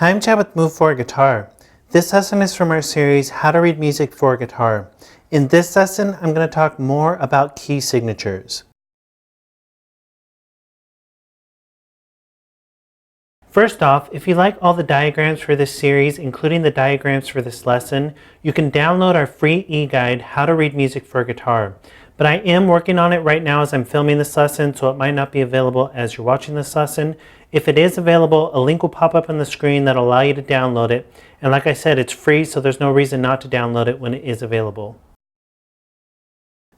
Hi, I'm Chad with Move for Guitar. This lesson is from our series, How to Read Music for Guitar. In this lesson, I'm going to talk more about key signatures. First off, if you like all the diagrams for this series, including the diagrams for this lesson, you can download our free e-guide, How to Read Music for Guitar. But I am working on it right now as I'm filming this lesson, so it might not be available as you're watching this lesson. If it is available, a link will pop up on the screen that'll allow you to download it. And like I said, it's free, so there's no reason not to download it when it is available.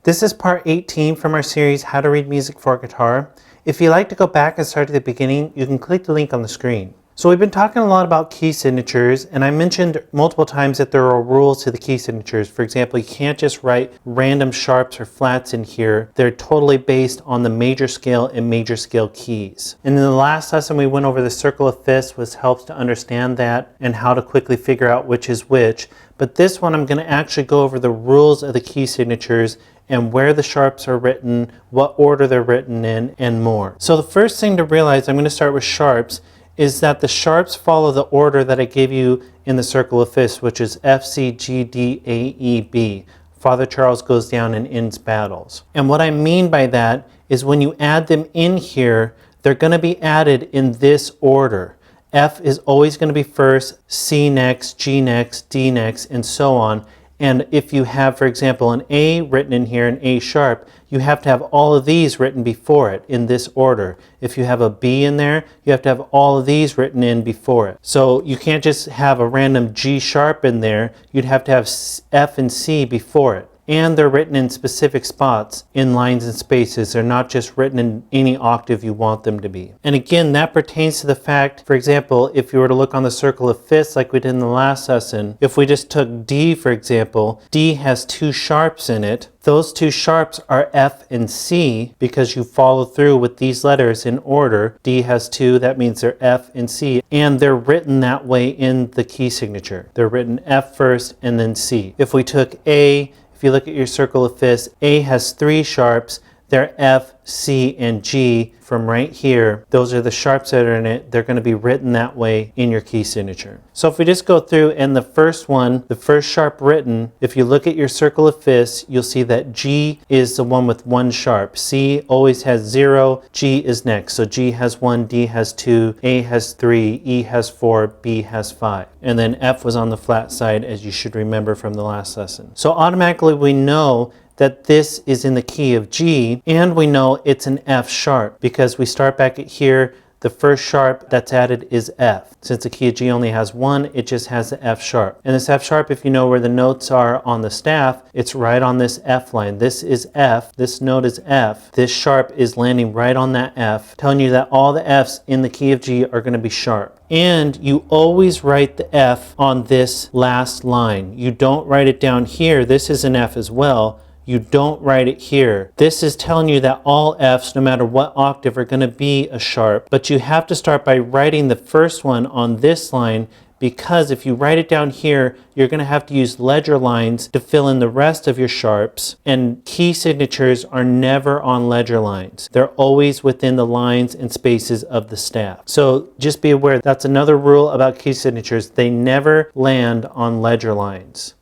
This is part 18 from our series, How to Read Music for Guitar. If you'd like to go back and start at the beginning, you can click the link on the screen. So we've been talking a lot about key signatures, and I mentioned multiple times that there are rules to the key signatures. For example, you can't just write random sharps or flats in here. They're totally based on the major scale and major scale keys. And in the last lesson, we went over the circle of fifths, which helps to understand that and how to quickly figure out which is which. But this one, I'm going to actually go over the rules of the key signatures and where the sharps are written, what order they're written in, and more. So the first thing to realize, I'm going to start with sharps, is that the sharps follow the order that I gave you in the circle of fifths, which is F, C, G, D, A, E, B. Father Charles goes down and ends battles. And what I mean by that is when you add them in here, they're going to be added in this order. F is always going to be first, C next, G next, D next, and so on. And if you have, for example, an A written in here, an A sharp, you have to have all of these written before it in this order. If you have a B in there, you have to have all of these written in before it. So you can't just have a random G sharp in there. You'd have to have F and C before it. And they're written in specific spots in lines and spaces. They're not just written in any octave you want them to be. And again, that pertains to the fact, for example, if you were to look on the circle of fifths like we did in the last lesson, if we just took D, for example, D has two sharps in it. Those two sharps are F and C because you follow through with these letters in order. D has two, that means they're F and C, and they're written that way in the key signature. They're written F first and then C. If we took A, if you look at your circle of fifths, A has three sharps. They're F, C, and G from right here. Those are the sharps that are in it. They're going to be written that way in your key signature. So if we just go through and the first one, the first sharp written, if you look at your circle of fifths, you'll see that G is the one with one sharp. C always has 0. G is next. So G has 1, D has 2, A has 3, E has 4, B has 5. And then F was on the flat side, as you should remember from the last lesson. So automatically we know that this is in the key of G, and we know it's an F sharp because we start back at here. The first sharp that's added is F. Since the key of G only has one, it just has the F sharp. And this F sharp, if you know where the notes are on the staff, it's right on this F line. This is F, this note is F. This sharp is landing right on that F, telling you that all the Fs in the key of G are going to be sharp. And you always write the F on this last line. You don't write it down here. This is an F as well. You don't write it here. This is telling you that all Fs, no matter what octave, are going to be a sharp. But you have to start by writing the first one on this line, because if you write it down here, you're going to have to use ledger lines to fill in the rest of your sharps. And key signatures are never on ledger lines. They're always within the lines and spaces of the staff. So just be aware, that's another rule about key signatures. They never land on ledger lines.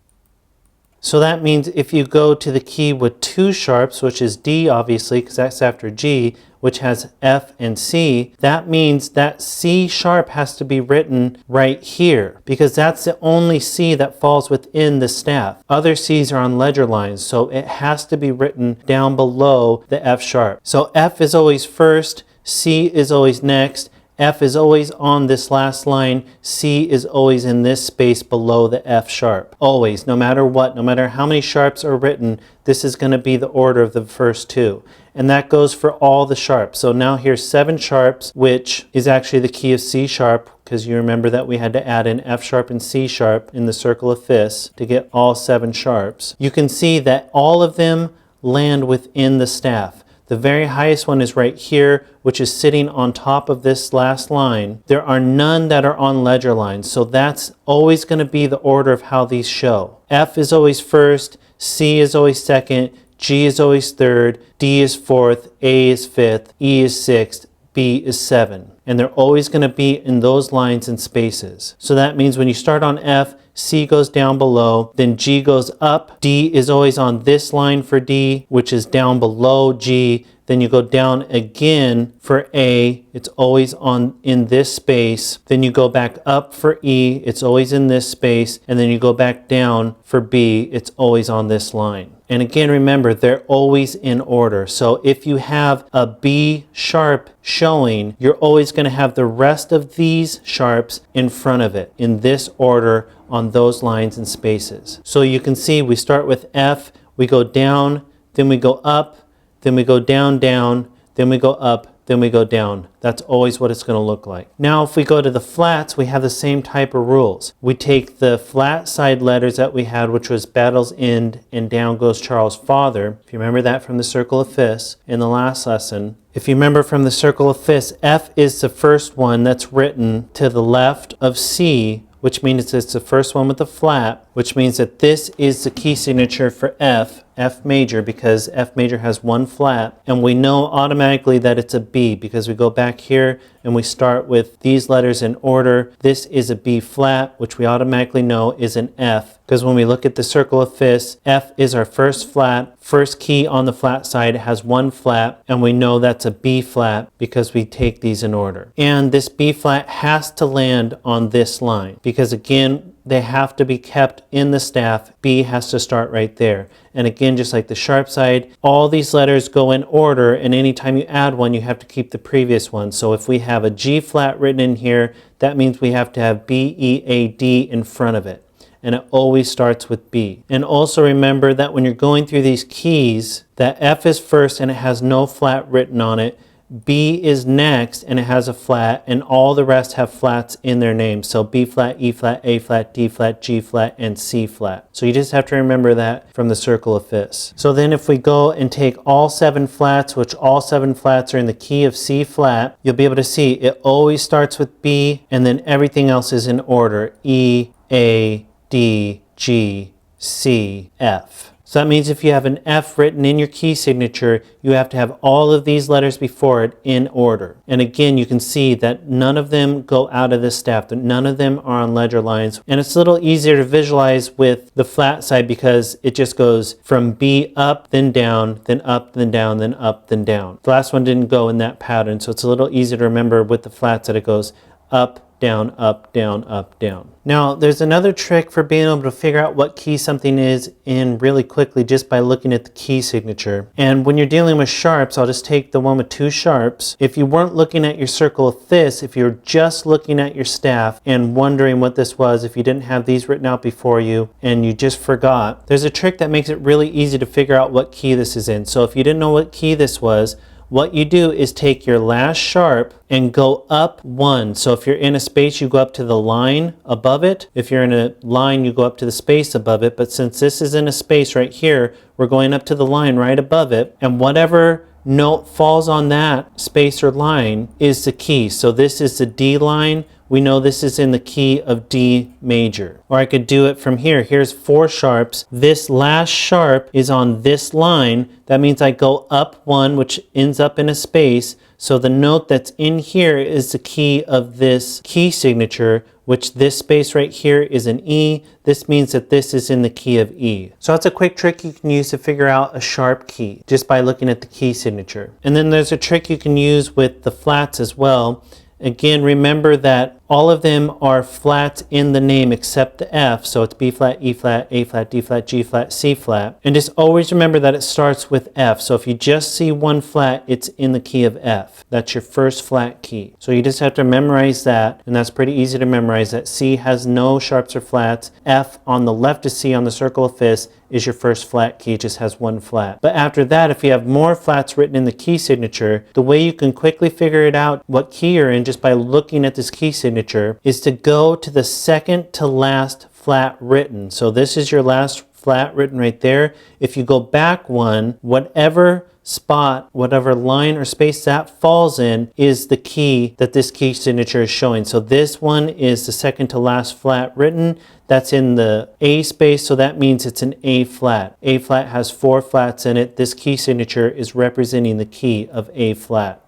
So that means if you go to the key with two sharps, which is D obviously, because that's after G, which has F and C, that means that C sharp has to be written right here, because that's the only C that falls within the staff. Other C's are on ledger lines, so it has to be written down below the F sharp. So F is always first, C is always next, F is always on this last line, C is always in this space below the F sharp. Always, no matter what, no matter how many sharps are written, this is going to be the order of the first two. And that goes for all the sharps. So now here's 7 sharps, which is actually the key of C sharp, because you remember that we had to add in F sharp and C sharp in the circle of fifths to get all 7 sharps. You can see that all of them land within the staff. The very highest one is right here, which is sitting on top of this last line. There are none that are on ledger lines, so that's always going to be the order of how these show. F is always first, C is always second, G is always third, D is fourth, A is fifth, E is sixth, B is 7. And they're always going to be in those lines and spaces. So that means when you start on F, C goes down below, then G goes up. D is always on this line for D, which is down below G. Then you go down again for A, it's always in this space. Then you go back up for E, it's always in this space. And then you go back down for B, it's always on this line. And again, remember, they're always in order. So if you have a B sharp showing, you're always going to have the rest of these sharps in front of it in this order on those lines and spaces. So you can see we start with F, we go down, then we go up, then we go down, down, then we go up, then we go down. That's always what it's going to look like. Now, if we go to the flats, we have the same type of rules. We take the flat side letters that we had, which was Battle's End and Down Goes Charles' Father. If you remember that from the Circle of Fifths in the last lesson. If you remember from the Circle of Fifths, F is the first one that's written to the left of C, which means it's the first one with the flat, which means that this is the key signature for F, F major, because F major has one flat. And we know automatically that it's a B because we go back here and we start with these letters in order. This is a B flat, which we automatically know is an F, because when we look at the Circle of Fifths, F is our first flat. First key on the flat side has one flat, and we know that's a B flat because we take these in order. And this B flat has to land on this line because, again, they have to be kept in the staff. B has to start right there. And again, just like the sharp side, all these letters go in order, and anytime you add one, you have to keep the previous one. So if we have a G flat written in here, that means we have to have B, E, A, D in front of it. And it always starts with B. And also remember that when you're going through these keys, that F is first and it has no flat written on it. B is next and it has a flat, and all the rest have flats in their names. So B flat, E flat, A flat, D flat, G flat, and C flat. So you just have to remember that from the Circle of Fifths. So then if we go and take all 7 flats, which all 7 flats are in the key of C flat, you'll be able to see it always starts with B, and then everything else is in order. E, A, D, G, C, F. So that means if you have an F written in your key signature, you have to have all of these letters before it in order. And again, you can see that none of them go out of this staff, that none of them are on ledger lines. And it's a little easier to visualize with the flat side because it just goes from B up, then down, then up, then down, then up, then down. The last one didn't go in that pattern, so it's a little easier to remember with the flats that it goes up, down, up, down, up, down. Now, there's another trick for being able to figure out what key something is in really quickly just by looking at the key signature. And when you're dealing with sharps, I'll just take the one with 2 sharps. If you weren't looking at your Circle of Fifths, if you're just looking at your staff and wondering what this was, if you didn't have these written out before you and you just forgot, there's a trick that makes it really easy to figure out what key this is in. So if you didn't know what key this was, what you do is take your last sharp and go up 1. So if you're in a space, you go up to the line above it. If you're in a line, you go up to the space above it. But since this is in a space right here, we're going up to the line right above it. And whatever note falls on that space or line is the key. So this is the D line. We know this is in the key of D major. Or I could do it from here. Here's 4 sharps. This last sharp is on this line. That means I go up 1, which ends up in a space. So the note that's in here is the key of this key signature, which this space right here is an E. This means that this is in the key of E. So that's a quick trick you can use to figure out a sharp key just by looking at the key signature. And then there's a trick you can use with the flats as well. Again, remember that all of them are flats in the name except the F. So it's B flat, E flat, A flat, D flat, G flat, C flat. And just always remember that it starts with F. So if you just see one flat, it's in the key of F. That's your first flat key. So you just have to memorize that. And that's pretty easy to memorize, that C has no sharps or flats. F on the left of C on the Circle of Fifths is your first flat key. It just has one flat. But after that, if you have more flats written in the key signature, the way you can quickly figure it out what key you're in just by looking at this key signature is to go to the second to last flat written. So this is your last flat written right there. If you go back 1, whatever spot, whatever line or space that falls in is the key that this key signature is showing. So this one is the second to last flat written. That's in the A space, so that means it's an A flat. A flat has 4 flats in it. This key signature is representing the key of A flat.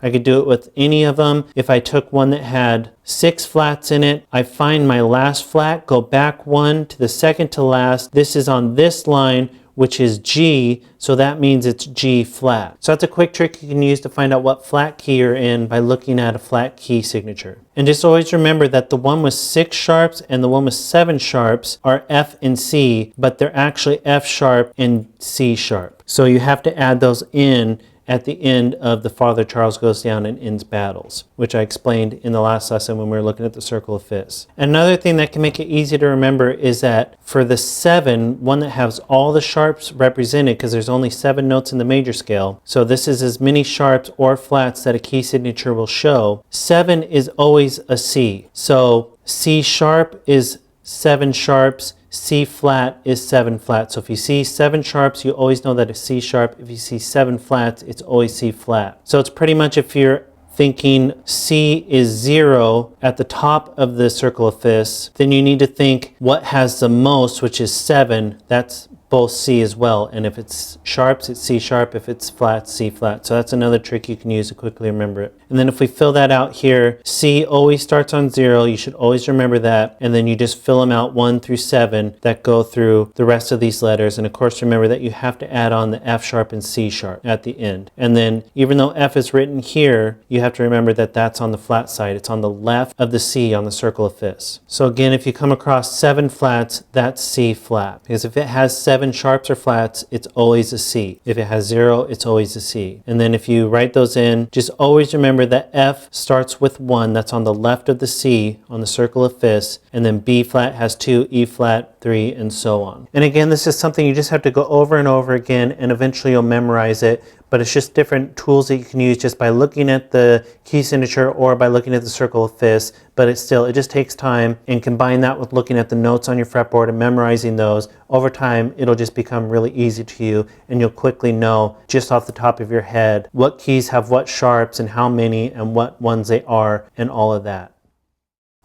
I could do it with any of them. If I took one that had 6 flats in it, I find my last flat, go back one to the second to last. This is on this line, which is G, so that means it's G flat. So that's a quick trick you can use to find out what flat key you're in by looking at a flat key signature. And just always remember that the one with 6 sharps and the one with 7 sharps are F and C, but they're actually F sharp and C sharp. So you have to add those in at the end of the Father Charles Goes Down and Ends Battles, which I explained in the last lesson when we were looking at the circle of fifths. Another thing that can make it easy to remember is that for the 7, one that has all the sharps represented, because there's only 7 notes in the major scale, so this is as many sharps or flats that a key signature will show, 7 is always a C. So C sharp is 7 sharps, C flat is 7 flats. So if you see 7 sharps, you always know that it's C sharp. If you see 7 flats, it's always C flat. So it's pretty much, if you're thinking C is 0 at the top of the circle of fifths, then you need to think what has the most, which is 7. That's both C as well. And if it's sharps, it's C sharp. If it's flats, C flat. So that's another trick you can use to quickly remember it. And then if we fill that out here, C always starts on 0. You should always remember that. And then you just fill them out 1 through 7 that go through the rest of these letters. And of course, remember that you have to add on the F sharp and C sharp at the end. And then even though F is written here, you have to remember that that's on the flat side. It's on the left of the C on the circle of fifths. So again, if you come across 7 flats, that's C flat. Because if it has 7 sharps or flats, it's always a C. If it has 0, it's always a C. And then if you write those in, just always remember that F starts with 1. That's on the left of the C on the circle of fifths. And then B flat has 2, E flat 3, and so on. And again, this is something you just have to go over and over again, and eventually you'll memorize it. But it's just different tools that you can use just by looking at the key signature or by looking at the circle of fifths. But it just takes time, and combine that with looking at the notes on your fretboard and memorizing those. Over time, it'll just become really easy to you, and you'll quickly know just off the top of your head what keys have what sharps and how many and what ones they are and all of that.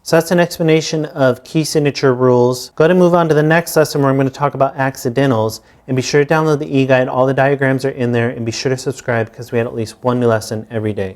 So that's an explanation of key signature rules. Go ahead and move on to the next lesson where I'm going to talk about accidentals. And be sure to download the e-guide. All the diagrams are in there. And be sure to subscribe because we had at least one new lesson every day.